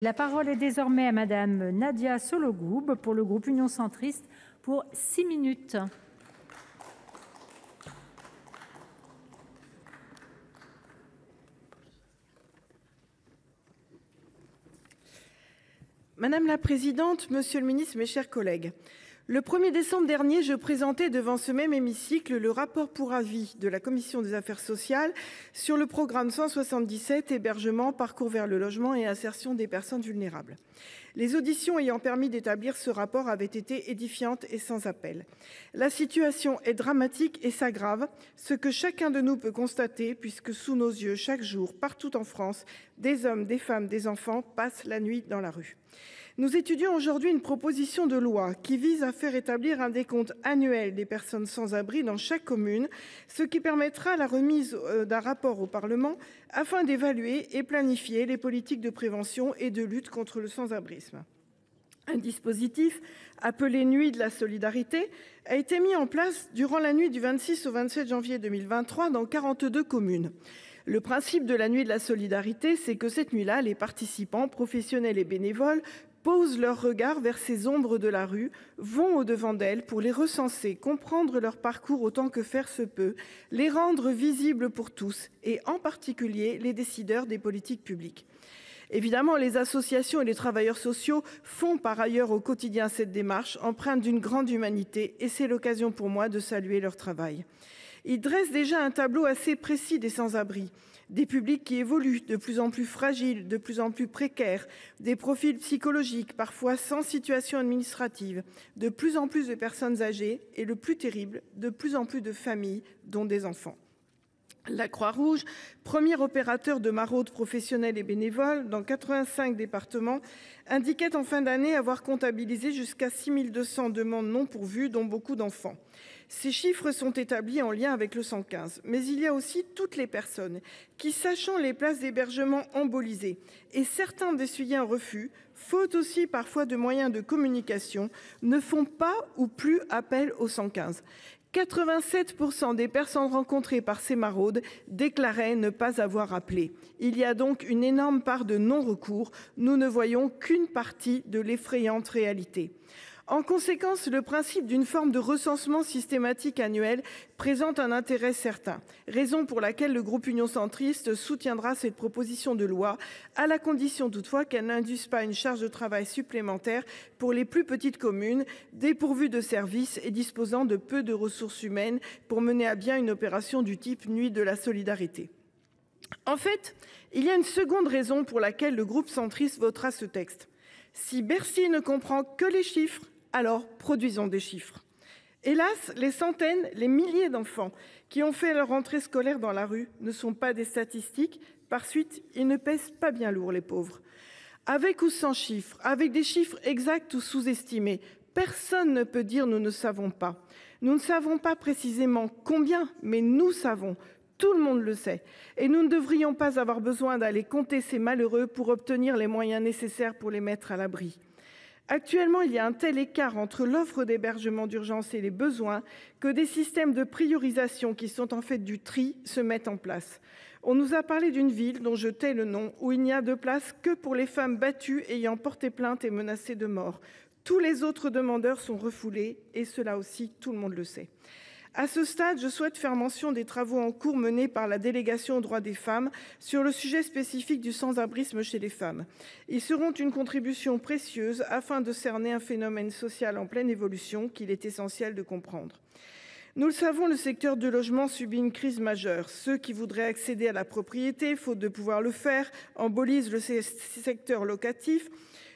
La parole est désormais à Madame Nadia Sollogoub pour le groupe Union centriste pour 6 minutes. Madame la présidente, monsieur le ministre, mes chers collègues, le 1er décembre dernier, je présentais devant ce même hémicycle le rapport pour avis de la commission des affaires sociales sur le programme 177 hébergement, parcours vers le logement et insertion des personnes vulnérables. Les auditions ayant permis d'établir ce rapport avaient été édifiantes et sans appel. La situation est dramatique et s'aggrave, ce que chacun de nous peut constater puisque sous nos yeux, chaque jour, partout en France, des hommes, des femmes, des enfants passent la nuit dans la rue. Nous étudions aujourd'hui une proposition de loi qui vise à faire établir un décompte annuel des personnes sans abri dans chaque commune, ce qui permettra la remise d'un rapport au Parlement afin d'évaluer et planifier les politiques de prévention et de lutte contre le sans-abrisme. Un dispositif appelé Nuit de la solidarité a été mis en place durant la nuit du 26 au 27 janvier 2023 dans 42 communes. Le principe de la Nuit de la solidarité, c'est que cette nuit-là, les participants, professionnels et bénévoles, posent leur regard vers ces ombres de la rue, vont au-devant d'elles pour les recenser, comprendre leur parcours autant que faire se peut, les rendre visibles pour tous et en particulier les décideurs des politiques publiques. Évidemment, les associations et les travailleurs sociaux font par ailleurs au quotidien cette démarche empreinte d'une grande humanité et c'est l'occasion pour moi de saluer leur travail. Ils dressent déjà un tableau assez précis des sans-abri. Des publics qui évoluent, de plus en plus fragiles, de plus en plus précaires, des profils psychologiques, parfois sans situation administrative, de plus en plus de personnes âgées et, le plus terrible, de plus en plus de familles, dont des enfants. La Croix-Rouge, premier opérateur de maraude professionnels et bénévoles dans 85 départements, indiquait en fin d'année avoir comptabilisé jusqu'à 6 200 demandes non pourvues, dont beaucoup d'enfants. Ces chiffres sont établis en lien avec le 115. Mais il y a aussi toutes les personnes qui, sachant les places d'hébergement embolisées et certains d'essuyer un refus, faute aussi parfois de moyens de communication, ne font pas ou plus appel au 115. 87% des personnes rencontrées par ces maraudes déclaraient ne pas avoir appelé. Il y a donc une énorme part de non-recours. Nous ne voyons qu'une partie de l'effrayante réalité. En conséquence, le principe d'une forme de recensement systématique annuel présente un intérêt certain, raison pour laquelle le groupe Union centriste soutiendra cette proposition de loi, à la condition toutefois qu'elle n'induise pas une charge de travail supplémentaire pour les plus petites communes, dépourvues de services et disposant de peu de ressources humaines pour mener à bien une opération du type Nuit de la solidarité. En fait, il y a une seconde raison pour laquelle le groupe centriste votera ce texte. Si Bercy ne comprend que les chiffres, alors produisons des chiffres. Hélas, les centaines, les milliers d'enfants qui ont fait leur rentrée scolaire dans la rue ne sont pas des statistiques. Par suite, ils ne pèsent pas bien lourd, les pauvres. Avec ou sans chiffres, avec des chiffres exacts ou sous-estimés, personne ne peut dire nous ne savons pas. Nous ne savons pas précisément combien, mais nous savons. Tout le monde le sait. Et nous ne devrions pas avoir besoin d'aller compter ces malheureux pour obtenir les moyens nécessaires pour les mettre à l'abri. Actuellement, il y a un tel écart entre l'offre d'hébergement d'urgence et les besoins que des systèmes de priorisation qui sont en fait du tri se mettent en place. On nous a parlé d'une ville dont je tais le nom où il n'y a de place que pour les femmes battues ayant porté plainte et menacées de mort. Tous les autres demandeurs sont refoulés et cela aussi, tout le monde le sait. À ce stade, je souhaite faire mention des travaux en cours menés par la délégation aux droits des femmes sur le sujet spécifique du sans-abrisme chez les femmes. Ils seront une contribution précieuse afin de cerner un phénomène social en pleine évolution qu'il est essentiel de comprendre. Nous le savons, le secteur du logement subit une crise majeure. Ceux qui voudraient accéder à la propriété, faute de pouvoir le faire, embolisent le secteur locatif.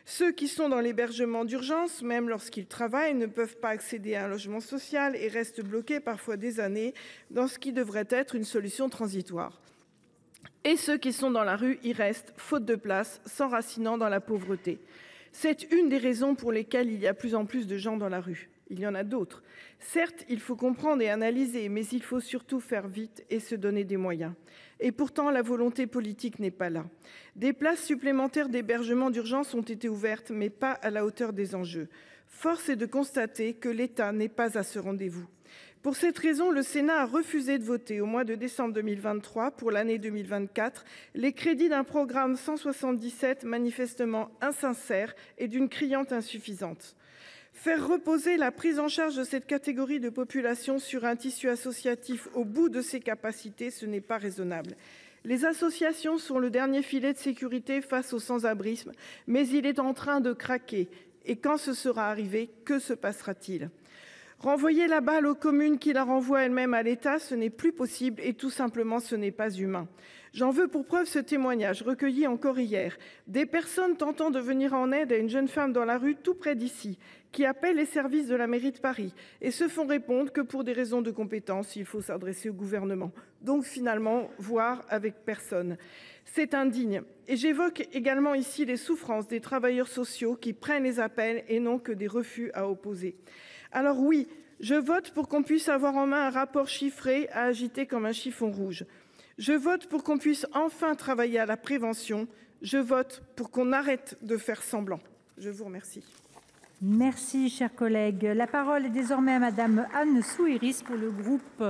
Ceux qui sont dans l'hébergement d'urgence, même lorsqu'ils travaillent, ne peuvent pas accéder à un logement social et restent bloqués parfois des années dans ce qui devrait être une solution transitoire. Et ceux qui sont dans la rue y restent, faute de place, s'enracinant dans la pauvreté. C'est une des raisons pour lesquelles il y a plus en plus de gens dans la rue. Il y en a d'autres. Certes, il faut comprendre et analyser, mais il faut surtout faire vite et se donner des moyens. Et pourtant, la volonté politique n'est pas là. Des places supplémentaires d'hébergement d'urgence ont été ouvertes, mais pas à la hauteur des enjeux. Force est de constater que l'État n'est pas à ce rendez-vous. Pour cette raison, le Sénat a refusé de voter au mois de décembre 2023 pour l'année 2024 les crédits d'un programme 177 manifestement insincère et d'une criante insuffisance. Faire reposer la prise en charge de cette catégorie de population sur un tissu associatif au bout de ses capacités, ce n'est pas raisonnable. Les associations sont le dernier filet de sécurité face au sans-abrisme, mais il est en train de craquer. Et quand ce sera arrivé, que se passera-t-il ? Renvoyer la balle aux communes qui la renvoient elles-mêmes à l'État, ce n'est plus possible et tout simplement ce n'est pas humain. J'en veux pour preuve ce témoignage recueilli encore hier. Des personnes tentant de venir en aide à une jeune femme dans la rue tout près d'ici, qui appellent les services de la mairie de Paris et se font répondre que pour des raisons de compétence, il faut s'adresser au gouvernement. Donc finalement, voir avec personne. C'est indigne. Et j'évoque également ici les souffrances des travailleurs sociaux qui prennent les appels et n'ont que des refus à opposer. Alors oui, je vote pour qu'on puisse avoir en main un rapport chiffré à agiter comme un chiffon rouge. Je vote pour qu'on puisse enfin travailler à la prévention. Je vote pour qu'on arrête de faire semblant. Je vous remercie. Merci, chers collègues. La parole est désormais à Madame Anne Souyris pour le groupe